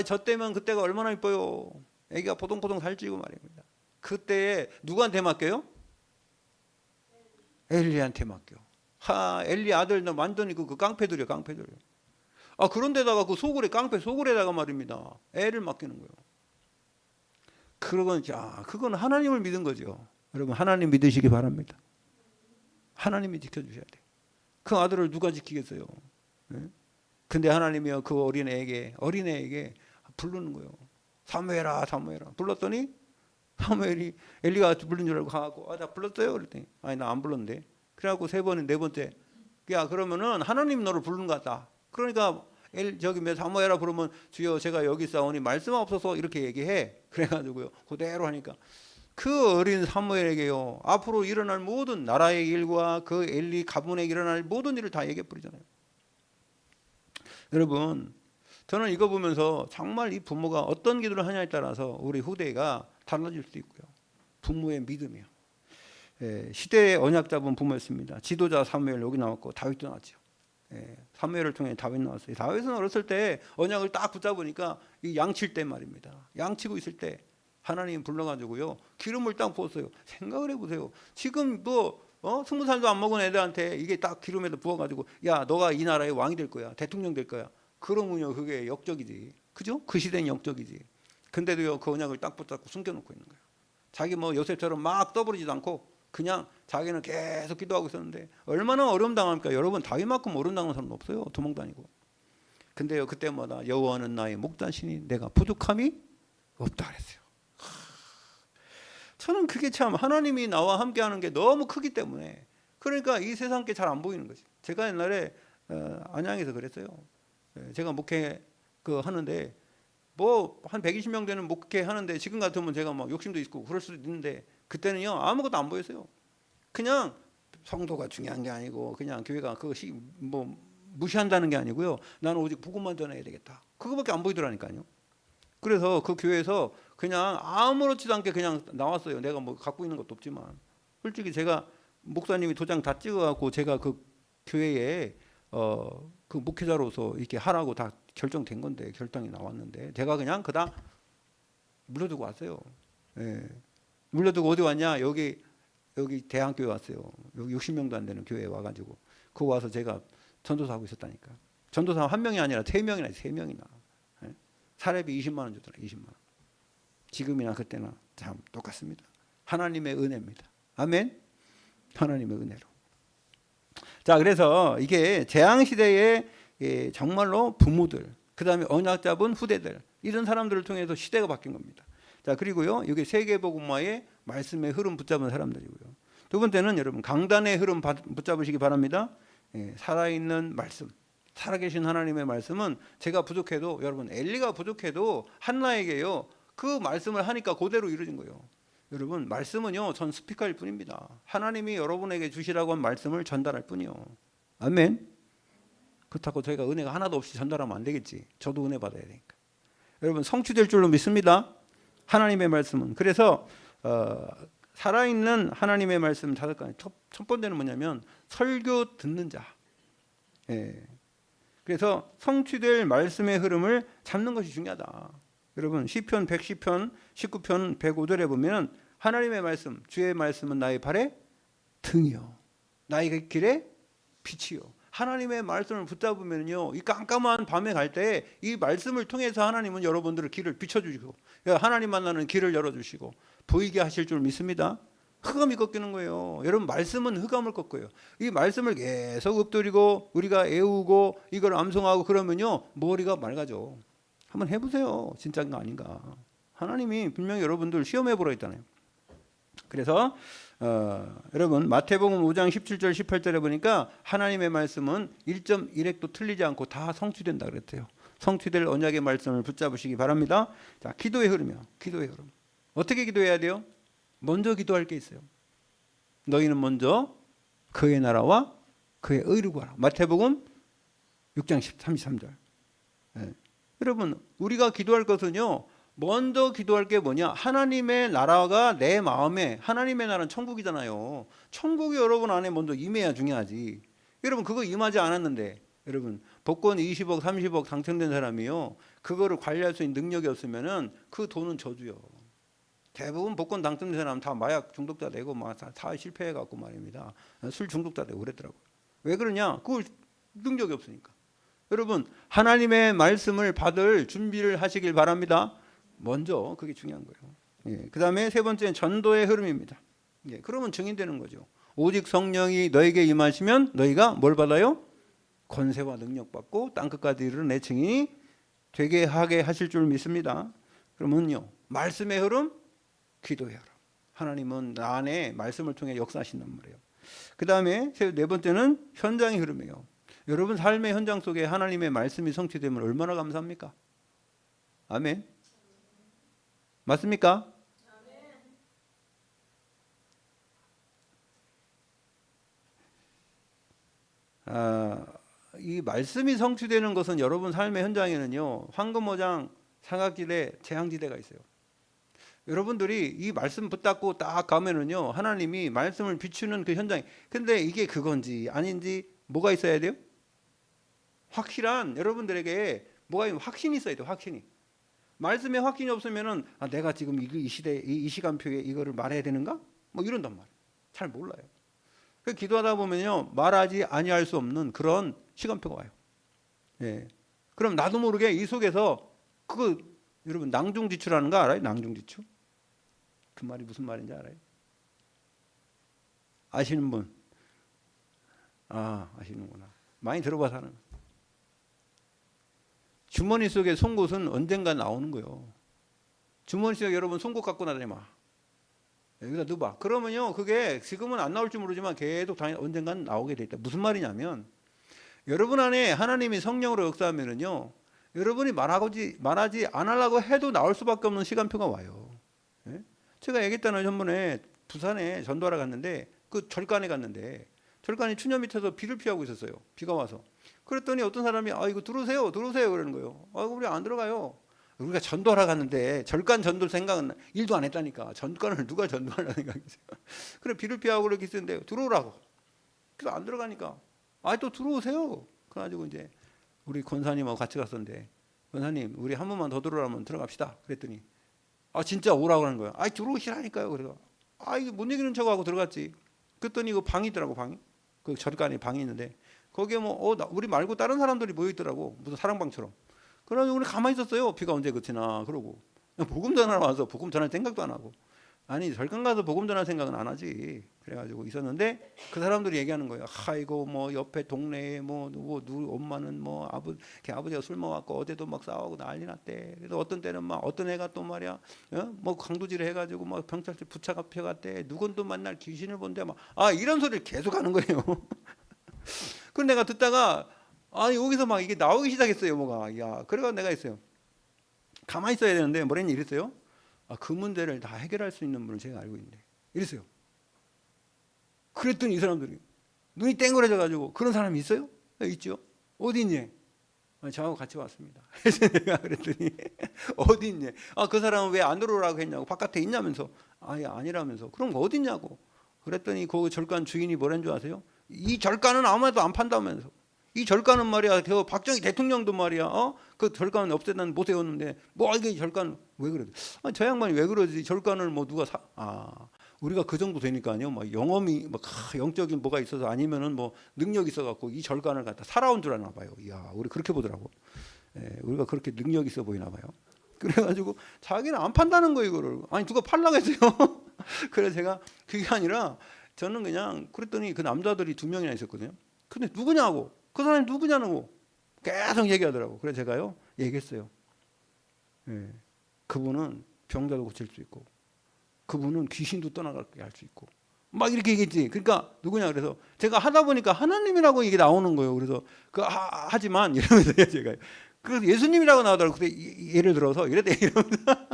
젖되면 그때가 얼마나 이뻐요. 아기가 포동포동 살찌고 말입니다. 그때 누구한테 맡겨요? 엘리한테 맡겨. 엘리 아들 완전히 그 깡패들이요. 그런데다가 그 깡패 소굴에다가 말입니다. 애를 맡기는 거예요. 그건 하나님을 믿은 거죠. 여러분 하나님 믿으시기 바랍니다. 하나님이 지켜주셔야 돼. 그 아들을 누가 지키겠어요? 네? 근데 하나님이요 그 어린애에게 부르는 거예요. 사무엘아 불렀더니 사무엘이 엘리가 부른 줄 알고 가갖고 나 불렀어요 그랬더니 아니 나 안 불렀는데. 그래갖고 네 번째 야 그러면은 하나님 너를 부르는 것 같다. 그러니까 사무엘아 부르면 주여 제가 여기 있사오니 말씀 없어서 이렇게 얘기해. 그래가지고요 그대로 하니까 그 어린 사무엘에게요 앞으로 일어날 모든 나라의 일과 그 엘리 가문에 일어날 모든 일을 다 얘기해 버리잖아요. 여러분 저는 이거 보면서 정말 이 부모가 어떤 기도를 하냐에 따라서 우리 후대가 달라질 수도 있고요. 부모의 믿음이요. 시대의 언약 잡은 부모였습니다. 지도자 사무엘 여기 나왔고 다윗도 나왔죠. 사무엘을 통해 다윗 나왔어요. 다윗은 어렸을 때 언약을 딱 붙잡으니까 이 양칠 때 말입니다. 양치고 있을 때 하나님 불러가지고요 기름을 딱 부었어요. 생각을 해보세요. 지금 20살도 안 먹은 애들한테 이게 딱 기름에다 부어가지고 야 너가 이 나라의 왕이 될 거야. 대통령 될 거야. 그러면요 그게 역적이지. 그죠? 그 시대는 역적이지. 근데도요 그 언약을 딱 붙잡고 숨겨놓고 있는 거예요. 자기 요셉처럼 막 떠버리지도 않고 그냥 자기는 계속 기도하고 있었는데 얼마나 어려움 당합니까? 여러분 다윗만큼 어려움 당한 사람은 없어요. 도망 다니고. 근데요 그때마다 여호와는 나의 목자시니 내가 부족함이 없다 그랬어요. 저는 그게 참 하나님이 나와 함께하는 게 너무 크기 때문에 그러니까 이 세상 게 잘 안 보이는 거지. 제가 옛날에 안양에서 그랬어요. 제가 목회 하는데 한 120명 되는 목회 하는데 지금 같으면 제가 막 욕심도 있고 그럴 수도 있는데 그때는요 아무것도 안 보였어요. 그냥 성도가 중요한 게 아니고 그냥 교회가 그것이 무시한다는 게 아니고요. 나는 오직 복음만 전해야 되겠다. 그거밖에 안 보이더라니까요. 그래서 그 교회에서 그냥 아무렇지도 않게 그냥 나왔어요. 내가 갖고 있는 것도 없지만 솔직히 제가 목사님이 도장 다 찍어갖고 제가 그 교회에 그 목회자로서 이렇게 하라고 다 결정된 건데 결정이 나왔는데 제가 그냥 그다 물려두고 왔어요. 물려두고 어디 왔냐? 여기 대한교회 왔어요. 여기 60명도 안 되는 교회에 와가지고 그거 와서 제가 전도사하고 있었다니까. 전도사 한 명이 아니라 3명이나. 사례비 20만 원 주더라. 20만 원. 지금이나 그때나 참 똑같습니다. 하나님의 은혜입니다. 아멘. 하나님의 은혜로. 자, 그래서 이게 재앙 시대에 정말로 부모들 그 다음에 언약 잡은 후대들, 이런 사람들을 통해서 시대가 바뀐 겁니다. 자, 그리고요, 이게 세계복음화의 말씀의 흐름 붙잡은 사람들이고요. 두 번째는 여러분 강단의 흐름 붙잡으시기 바랍니다. 예, 살아있는 말씀, 살아계신 하나님의 말씀은 제가 부족해도, 여러분 엘리가 부족해도 한나에게요 그 말씀을 하니까 그대로 이루어진 거예요. 여러분 말씀은요 전 스피커일 뿐입니다. 하나님이 여러분에게 주시라고 한 말씀을 전달할 뿐이요. 아멘. 그렇다고 저희가 은혜가 하나도 없이 전달하면 안 되겠지. 저도 은혜 받아야 되니까. 여러분 성취될 줄로 믿습니다. 하나님의 말씀은. 그래서 살아있는 하나님의 말씀 다섯 가지. 첫 번째는 뭐냐면 설교 듣는 자. 예. 그래서 성취될 말씀의 흐름을 잡는 것이 중요하다. 여러분 시편 110편 19편 105절에 보면 하나님의 말씀, 주의 말씀은 나의 발에 등이요 나의 길에 빛이요. 하나님의 말씀을 붙잡으면요 이 깜깜한 밤에 갈 때 이 말씀을 통해서 하나님은 여러분들의 길을 비춰주시고 하나님 만나는 길을 열어주시고 보이게 하실 줄 믿습니다. 흑암이 꺾이는 거예요. 여러분 말씀은 흑암을 꺾어요. 이 말씀을 계속 읊조리고 우리가 애우고 이걸 암송하고 그러면요 머리가 맑아져. 한번 해보세요. 진짜인가 아닌가. 하나님이 분명히 여러분들 시험해보라 했잖아요. 그래서 여러분 마태복음 5장 17절 18절에 보니까 하나님의 말씀은 1.1획도 틀리지 않고 다 성취된다 그랬대요. 성취될 언약의 말씀을 붙잡으시기 바랍니다. 자, 기도의 흐름이요. 기도의 흐름. 어떻게 기도해야 돼요? 먼저 기도할 게 있어요. 너희는 먼저 그의 나라와 그의 의를 구하라. 마태복음 6장 33절. 네. 여러분 우리가 기도할 것은요 먼저 기도할 게 뭐냐? 하나님의 나라가 내 마음에, 하나님의 나라는 천국이잖아요. 천국이 여러분 안에 먼저 임해야 중요하지. 여러분 그거 임하지 않았는데 여러분 복권 20억 30억 당첨된 사람이요 그거를 관리할 수 있는 능력이 없으면은 그 돈은 저주요. 대부분 복권 당첨된 사람은 다 마약 중독자 되고 막 다 실패해갖고 말입니다. 술 중독자 되고 그랬더라고요. 왜 그러냐? 그걸 능력이 없으니까. 여러분 하나님의 말씀을 받을 준비를 하시길 바랍니다. 먼저 그게 중요한 거예요. 예, 그 다음에 세 번째는 전도의 흐름입니다. 예, 그러면 증인되는 거죠. 오직 성령이 너에게 임하시면 너희가 뭘 받아요? 권세와 능력 받고 땅끝까지 이르는 내 증인이 되게 하게 하실 줄 믿습니다. 그러면요 말씀의 흐름, 기도의 흐름. 하나님은 나 안에 말씀을 통해 역사하신단 말이에요. 그 다음에 네 번째는 현장의 흐름이에요. 여러분 삶의 현장 속에 하나님의 말씀이 성취되면 얼마나 감사합니까? 아멘. 맞습니까? 이 말씀이 성취되는 것은 여러분 삶의 현장에는요 황금어장 사각지대 재앙지대가 있어요. 여러분들이 이 말씀 붙잡고 딱 가면은요 하나님이 말씀을 비추는 그 현장에, 근데 이게 그건지 아닌지 뭐가 있어야 돼요? 확실한 여러분들에게 뭐가 확신이 있어야 돼요. 확신이. 말씀에 확신이 없으면은 내가 지금 이 시대 이 시간표에 이거를 말해야 되는가? 뭐 이런단 말이에요. 잘 몰라요. 그 기도하다 보면요 말하지 아니할 수 없는 그런 시간표가 와요. 예. 그럼 나도 모르게 이 속에서 그거 여러분 낭중지추라는 거 알아요? 낭중지추? 그 말이 무슨 말인지 알아요? 아시는 분? 아시는구나. 많이 들어봐서 하는. 주머니 속에 송곳은 언젠가 나오는 거예요. 주머니 속에 여러분 송곳 갖고 나다니 마. 여기다 넣어봐. 그러면요 그게 지금은 안 나올지 모르지만 계속 언젠간 나오게 돼 있다. 무슨 말이냐면 여러분 안에 하나님이 성령으로 역사하면은요 여러분이 말하지 않으려고 해도 나올 수밖에 없는 시간표가 와요. 예? 제가 얘기했잖아요. 전번에 부산에 전도하러 갔는데 그 절간에 갔는데 절간이 추녀 밑에서 비를 피하고 있었어요. 비가 와서. 그랬더니 어떤 사람이 이거 들어오세요 그러는 거예요. 우리 안 들어가요. 우리가 전도하러 갔는데 절간 전도 생각은 일도 안 했다니까. 전간을 누가 전도하려는 생각이세요. 그래 비를 피하고 그렇게 있었는데 들어오라고. 그래서 안 들어가니까 또 들어오세요. 그래가지고 이제 우리 권사님하고 같이 갔었는데 권사님 우리 한 번만 더 들어오라면 들어갑시다. 그랬더니 진짜 오라고 하는 거예요. 들어오시라니까요. 그래서 이거 못 이기는 척하고 들어갔지. 그랬더니 그 방이 있더라고. 방이. 그 절간에 방이 있는데 거기에 우리 말고 다른 사람들이 모여 있더라고. 무슨 사랑방처럼. 그래가지고 우리 가만히 있었어요. 비가 언제 그치나 그러고 복음 전하러 와서 복음 전할 생각도 안 하고 아니 절간 가서 복음 전할 생각은 안 하지. 그래가지고 있었는데 그 사람들이 얘기하는 거예요. 이거 뭐 옆에 동네에 뭐 누구 엄마는 뭐 걔 아버지가 술 먹었고 어제도 막 싸우고 난리 났대. 그래서 어떤 때는 막 어떤 애가 또 말이야, 뭐 강도질 해가지고 막 경찰서 붙잡혀갔대. 누군 또 만날 귀신을 본대. 막 이런 소리를 계속 하는 거예요. 그럼 내가 듣다가 여기서 막 이게 나오기 시작했어요. 뭐가 그래가 내가 했어요. 가만히 있어야 되는데 뭐랬니 이랬어요. 그 문제를 다 해결할 수 있는 분을 제가 알고 있는데 이랬어요. 그랬더니 이 사람들이 눈이 땡그래져 가지고 그런 사람이 있어요? 있죠. 어디 있니? 저하고 같이 왔습니다. 그래서 내가 그랬더니 어디 있니? 그 사람은 왜 안 들어오라고 했냐고. 바깥에 있냐면서. 아니라면서. 그럼 어디 있냐고. 그랬더니 그 절간 주인이 뭐란 줄 아세요? 이 절간은 아무도 안 판다면서. 이 절간은 말이야, 그 박정희 대통령도 말이야, 그 절간 없애다는 못 세웠는데, 뭐 이게 절간 왜 그래? 저 양반이 왜 그러지? 절간을 뭐 누가 우리가 그 정도 되니까요, 막 영험이, 막 영적인 뭐가 있어서 아니면은 뭐 능력 있어갖고 이 절간을 갖다 살아온 줄 아나 봐요. 우리 그렇게 보더라고. 우리가 그렇게 능력 있어 보이나 봐요. 그래가지고 자기는 안 판다는 거예요, 이거를. 누가 팔라고 했어요. 그래서 제가 그게 아니라 저는 그냥 그랬더니 그 남자들이 2명이나 있었거든요. 근데 누구냐고. 그 사람이 누구냐고 계속 얘기하더라고. 그래서 제가요 얘기했어요. 그분은 병자도 고칠 수 있고 그분은 귀신도 떠나가게 할 수 있고 막 이렇게 얘기했지. 그러니까 누구냐 그래서 제가 하다 보니까 하나님이라고 이게 나오는 거예요. 그래서 하지만 이러면서 제가 그래서 예수님이라고 나오더라고. 근데 예를 들어서 이랬대 이러면서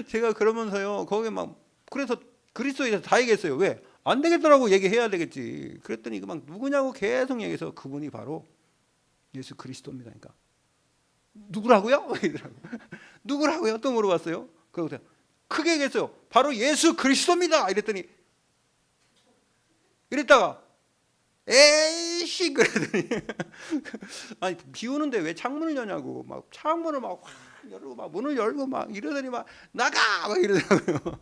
제가 그러면서요 거기 막 그래서 그리스도에서 다 얘기했어요. 왜? 안 되겠더라고. 얘기해야 되겠지. 그랬더니 막 누구냐고 계속 얘기해서 그분이 바로 예수 그리스도입니다. 그러니까 누구라고요? 누구라고요? 또 물어봤어요. 그러고 크게 얘기했어요. 바로 예수 그리스도입니다. 이랬다가 에이씨 그러더니 비 오는데 왜 창문을 여냐고 막 창문을 막 열고 막 문을 열고 막 이러더니 막 나가 막 이러더라고요.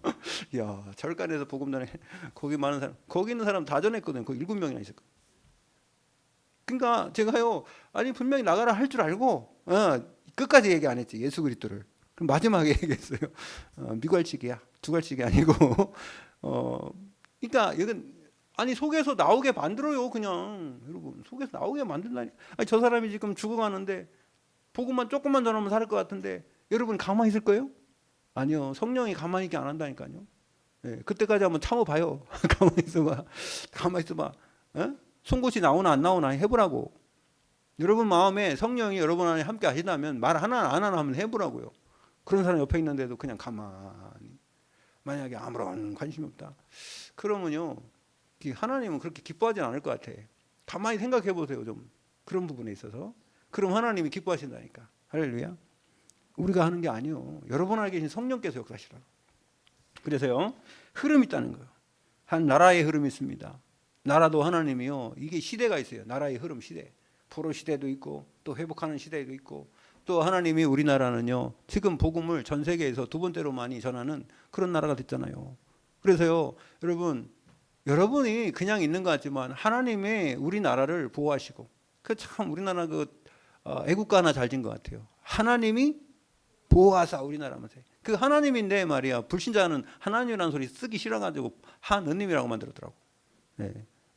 야 절간에서 복음 전에 거기 많은 사람 거기 있는 사람 다 전했거든요. 거기 7명이나 있었거든요. 그러니까 제가요 분명히 나가라 할 줄 알고 끝까지 얘기 안 했지. 예수 그리스도를. 그럼 마지막에 얘기했어요. 미괄칙이야. 두괄칙이 아니고 그러니까 이건 속에서 나오게 만들어요. 그냥 여러분 속에서 나오게 만든다니. 저 사람이 지금 죽어가는데 복음만 조금만 전하면 살 것 같은데 여러분 가만히 있을 거예요? 아니요. 성령이 가만히 있게 안 한다니까요. 그때까지 한번 참아봐요. 가만히 있어봐. 가만히 있어봐. 송곳이 나오나 안 나오나 해보라고. 여러분 마음에 성령이 여러분 안에 함께 하신다면 말 하나 안 하나 한번 해보라고요. 그런 사람 옆에 있는데도 그냥 가만히. 만약에 아무런 관심이 없다. 그러면요. 하나님은 그렇게 기뻐하지 않을 것 같아. 가만히 생각해 보세요. 좀 그런 부분에 있어서. 그럼 하나님이 기뻐하신다니까. 할렐루야. 우리가 하는 게 아니요. 여러분 안에 계신 성령께서 역사하시라. 그래서요. 흐름이 있다는 거예요. 한 나라의 흐름이 있습니다. 나라도 하나님이요. 이게 시대가 있어요. 나라의 흐름 시대. 포로 시대도 있고 또 회복하는 시대도 있고 또 하나님이 우리나라는요. 지금 복음을 전 세계에서 2번째로 많이 전하는 그런 나라가 됐잖아요. 그래서요. 여러분이 그냥 있는 것 같지만 하나님이 우리나라를 보호하시고 참 우리나라 애국가 하나 잘 진 것 같아요. 하나님이 보호하사 우리나라만 그 하나님인데 말이야 불신자는 하나님이라는 소리 쓰기 싫어가지고 하느님이라고 만들었더라고.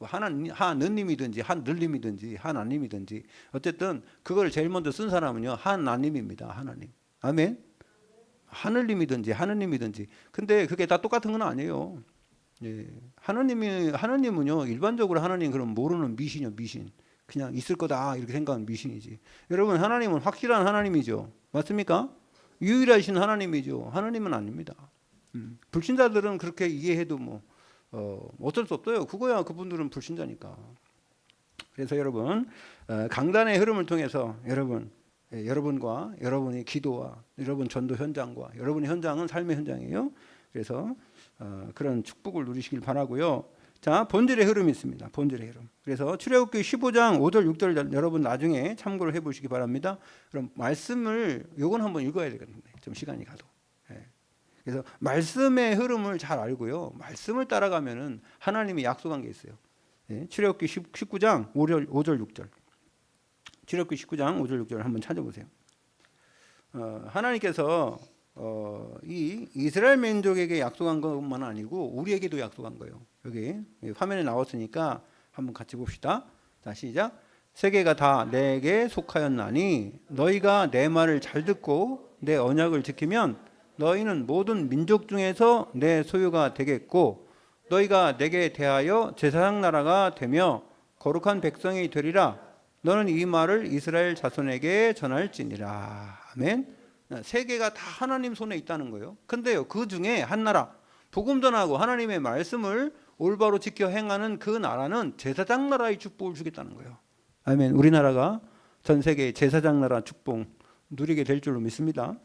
하느님이든지 하늘님이든지 하나님이든지 어쨌든 그걸 제일 먼저 쓴 사람은요 하나님입니다. 하나님. 아멘. 하늘님이든지 하느님이든지. 근데 그게 다 똑같은 건 아니에요. 하나님은요 일반적으로 하나님 그럼 모르는 미신이요 미신. 그냥 있을 거다 이렇게 생각하는 미신이지. 여러분 하나님은 확실한 하나님이죠. 맞습니까? 유일하신 하나님이죠. 하나님은 아닙니다. 불신자들은 그렇게 이해해도 어쩔 수 없어요. 그거야 그분들은 불신자니까. 그래서 여러분 강단의 흐름을 통해서 여러분과 여러분의 기도와 여러분 전도 현장과 여러분의 현장은 삶의 현장이에요. 그래서 그런 축복을 누리시길 바라고요. 자, 본질의 흐름이 있습니다. 본질의 흐름. 그래서 출애굽기 15장 5절 6절 여러분 나중에 참고를 해보시기 바랍니다. 그럼 말씀을 요건 한번 읽어야 되겠는데 좀 시간이 가도. 그래서 말씀의 흐름을 잘 알고요. 말씀을 따라가면은 하나님이 약속한 게 있어요. 출애굽기 19장 5절 6절. 출애굽기 19장 5절 6절 한번 찾아보세요. 하나님께서 이 이스라엘 민족에게 약속한 것만 아니고 우리에게도 약속한 거예요. 여기 화면에 나왔으니까 한번 같이 봅시다. 자, 시작. 세계가 다 내게 속하였나니 너희가 내 말을 잘 듣고 내 언약을 지키면 너희는 모든 민족 중에서 내 소유가 되겠고 너희가 내게 대하여 제사장 나라가 되며 거룩한 백성이 되리라. 너는 이 말을 이스라엘 자손에게 전할지니라. 아멘. 세계가 다 하나님 손에 있다는 거예요. 근데요, 그 중에 한 나라, 복음 전하고 하나님의 말씀을 올바로 지켜 행하는 그 나라는 제사장 나라의 축복을 주겠다는 거예요. 아멘. 우리나라가 전 세계 제사장 나라 축복 누리게 될 줄로 믿습니다.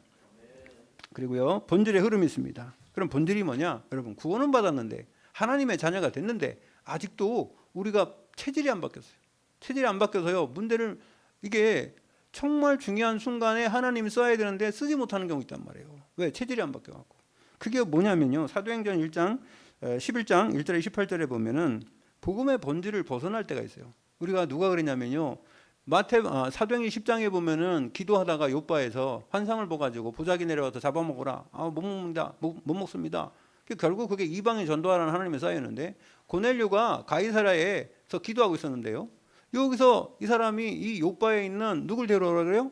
그리고요, 본질의 흐름이 있습니다. 그럼 본질이 뭐냐? 여러분, 구원은 받았는데 하나님의 자녀가 됐는데 아직도 우리가 체질이 안 바뀌었어요. 체질이 안 바뀌어서요, 문제를, 이게 정말 중요한 순간에 하나님이 써야 되는데 쓰지 못하는 경우 있단 말이에요. 왜? 체질이 안 바뀌어갖고. 그게 뭐냐면요, 사도행전 1장 11장 1절에 18절에 보면은 복음의 본질을 벗어날 때가 있어요. 우리가 누가 그랬냐면요, 사도행전 10장에 보면은 기도하다가 요바에서 환상을 보가지고 보자기 내려와서 잡아먹어라. 못 먹습니다. 못 먹습니다. 결국 그게 이방인 전도하라는 하나님의 사였는데, 고넬료가 가이사랴에서 기도하고 있었는데요, 여기서 이 사람이 이 요바에 있는 누굴 데려오라 그래요?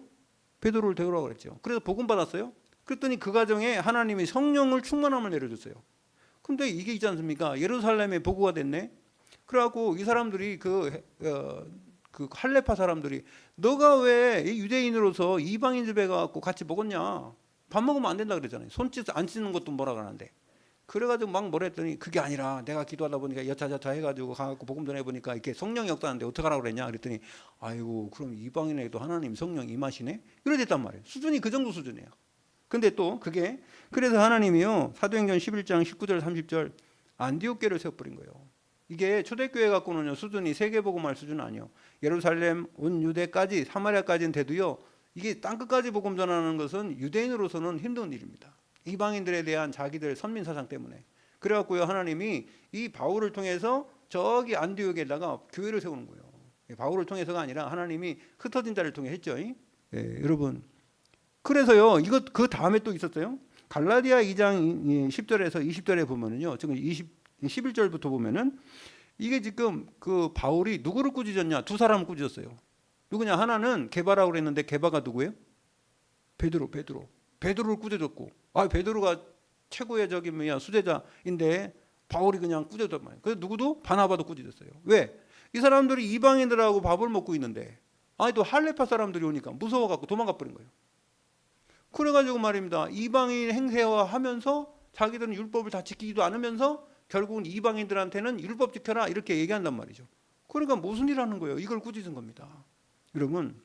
베드로를 데려오라 그랬죠. 그래서 복음 받았어요. 그랬더니 그 가정에 하나님이 성령을 충만함을 내려줬어요. 근데 이게 있지 않습니까? 예루살렘에 보고가 됐네. 그래갖고 이 사람들이 그 할레파 사람들이, 너가 왜 유대인으로서 이방인 집에 가갖고 같이 먹었냐? 밥 먹으면 안 된다 그랬잖아요. 손짓 안 씻는 것도 뭐라 그러는데. 그래가지고 막 뭐라 했더니, 그게 아니라 내가 기도하다 보니까 여차저차 해가지고 가갖고 복음 전해보니까 이렇게 성령이 역사하는데 어떡하라고 그랬냐 그랬더니, 아이고 그럼 이방인에게도 하나님 성령 임하시네? 이러됐단 말이에요. 수준이 그 정도 수준이에요. 근데 또 그게, 그래서 하나님이요, 사도행전 11장 19절 30절 안디옥교를 세워버린 거예요. 이게 초대교회 갖고는요, 수준이 세계복음할 수준은 아니에요. 예루살렘 온 유대까지 사마리아까지는 돼도요, 이게 땅끝까지 복음 전하는 것은 유대인으로서는 힘든 일입니다. 이방인들에 대한 자기들 선민 사상 때문에. 그래갖고요, 하나님이 이 바울을 통해서 저기 안디옥에다가 교회를 세우는 거예요. 바울을 통해서가 아니라 하나님이 흩어진 자를 통해 했죠. 여러분, 그래서요, 이거 그 다음에 또 있었어요. 갈라디아 2장 10절에서 20절에 보면은요, 지금 11절부터 보면은 이게 지금 그 바울이 누구를 꾸짖었냐? 두 사람을 꾸짖었어요. 누구냐? 하나는 게바라고 그랬는데 게바가 누구예요? 베드로를 꾸짖었고, 베드로가 최고의 수제자인데 바울이 그냥 꾸짖었단 말이에요. 그래서 누구도? 바나바도 꾸짖었어요. 왜? 이 사람들이 이방인들하고 밥을 먹고 있는데, 또 할레파 사람들이 오니까 무서워갖고 도망가 버린 거예요. 그래가지고 말입니다, 이방인 행세화하면서 자기들은 율법을 다 지키지도 않으면서 결국은 이방인들한테는 율법 지켜라 이렇게 얘기한단 말이죠. 그러니까 무슨 일 하는 거예요? 이걸 꾸짖은 겁니다. 여러분,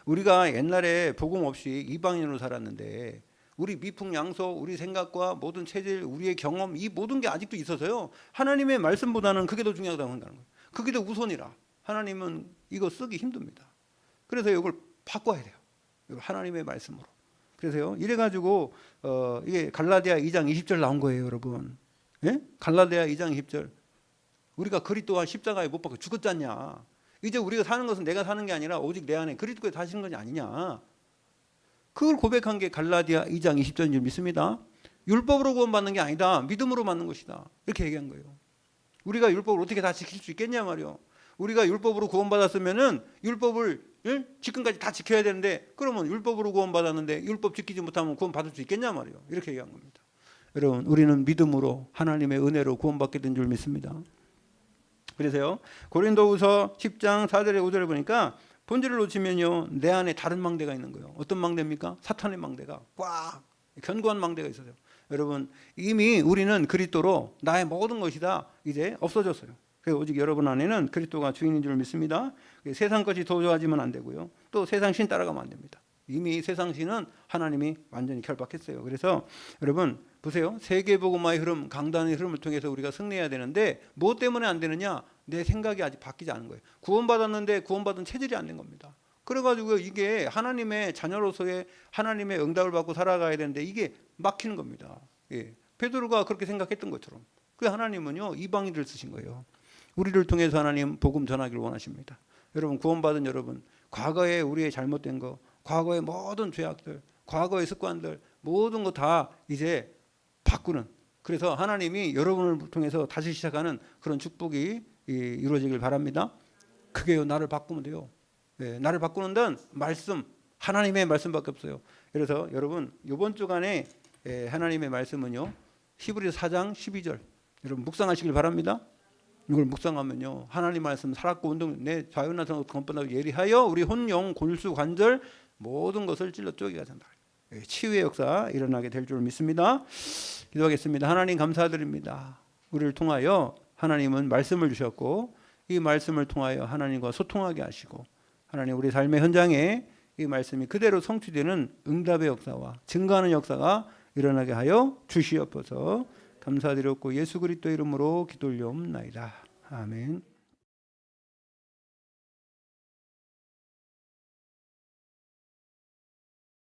우리가 옛날에 복음 없이 이방인으로 살았는데 우리 미풍양소, 우리 생각과 모든 체질, 우리의 경험, 이 모든 게 아직도 있어서요, 하나님의 말씀보다는 그게 더 중요하다고 한다는 거예요. 그게 더 우선이라. 하나님은 이거 쓰기 힘듭니다. 그래서 이걸 바꿔야 돼요. 하나님의 말씀으로. 그래서요, 이래가지고 이게 갈라디아 2장 20절 나온 거예요, 여러분. 예? 갈라디아 2장 20절. 우리가 그리스도와 십자가에 못 박혀 죽었잖냐. 이제 우리가 사는 것은 내가 사는 게 아니라 오직 내 안에 그리스도에 사시는 것이 아니냐. 그걸 고백한 게 갈라디아 2장 20절인 줄 믿습니다. 율법으로 구원받는 게 아니다. 믿음으로 받는 것이다. 이렇게 얘기한 거예요. 우리가 율법을 어떻게 다 지킬 수 있겠냐 말이요. 우리가 율법으로 구원받았으면은 율법을 지금까지 다 지켜야 되는데, 그러면 율법으로 구원받았는데 율법 지키지 못하면 구원받을 수 있겠냐 말이요. 이렇게 얘기한 겁니다. 여러분, 우리는 믿음으로 하나님의 은혜로 구원받게 된 줄 믿습니다. 그래서요, 고린도후서 10장 4절에 5절에 보니까 본질을 놓치면요, 내 안에 다른 망대가 있는 거예요. 어떤 망대입니까? 사탄의 망대가 꽉 견고한 망대가 있어요. 여러분, 이미 우리는 그리스도로 나의 모든 것이 다 이제 없어졌어요. 그래서 오직 여러분 안에는 그리스도가 주인인 줄 믿습니다. 세상 것이 도저하지면 안 되고요, 또 세상 신 따라가면 안 됩니다. 이미 세상 신은 하나님이 완전히 결박했어요. 그래서 여러분 보세요, 세계복음화의 흐름, 강단의 흐름을 통해서 우리가 승리해야 되는데 뭐 때문에 안 되느냐? 내 생각이 아직 바뀌지 않은 거예요. 구원받았는데 구원받은 체질이 안 된 겁니다. 그래가지고 이게 하나님의 자녀로서의 하나님의 응답을 받고 살아가야 되는데 이게 막히는 겁니다. 베드로가 그렇게 생각했던 것처럼. 그 하나님은요, 이방인을 쓰신 거예요. 우리를 통해서 하나님 복음 전하기를 원하십니다. 여러분, 구원받은 여러분, 과거에 우리의 잘못된 거, 과거의 모든 죄악들, 과거의 습관들, 모든 거 다 이제 바꾸는, 그래서 하나님이 여러분을 통해서 다시 시작하는 그런 축복이 이루어지길 바랍니다. 그게요, 나를 바꾸면 돼요. 네, 나를 바꾸는 데는 말씀, 하나님의 말씀밖에 없어요. 그래서 여러분 이번 주간에 하나님의 말씀은요, 히브리서 4장 12절 여러분 묵상하시길 바랍니다. 이걸 묵상하면요, 하나님 말씀 살았고 운동 내 자유나서 건뻔하고 예리하여 우리 혼영 골수 관절 모든 것을 찔러 쪼개가 된다. 치유의 역사 일어나게 될 줄 믿습니다. 기도하겠습니다. 하나님 감사드립니다. 우리를 통하여 하나님은 말씀을 주셨고 이 말씀을 통하여 하나님과 소통하게 하시고 하나님 우리 삶의 현장에 이 말씀이 그대로 성취되는 응답의 역사와 증거하는 역사가 일어나게 하여 주시옵소서. 감사드렸고 예수 그리스도 이름으로 기도 올려옵나이다. 아멘.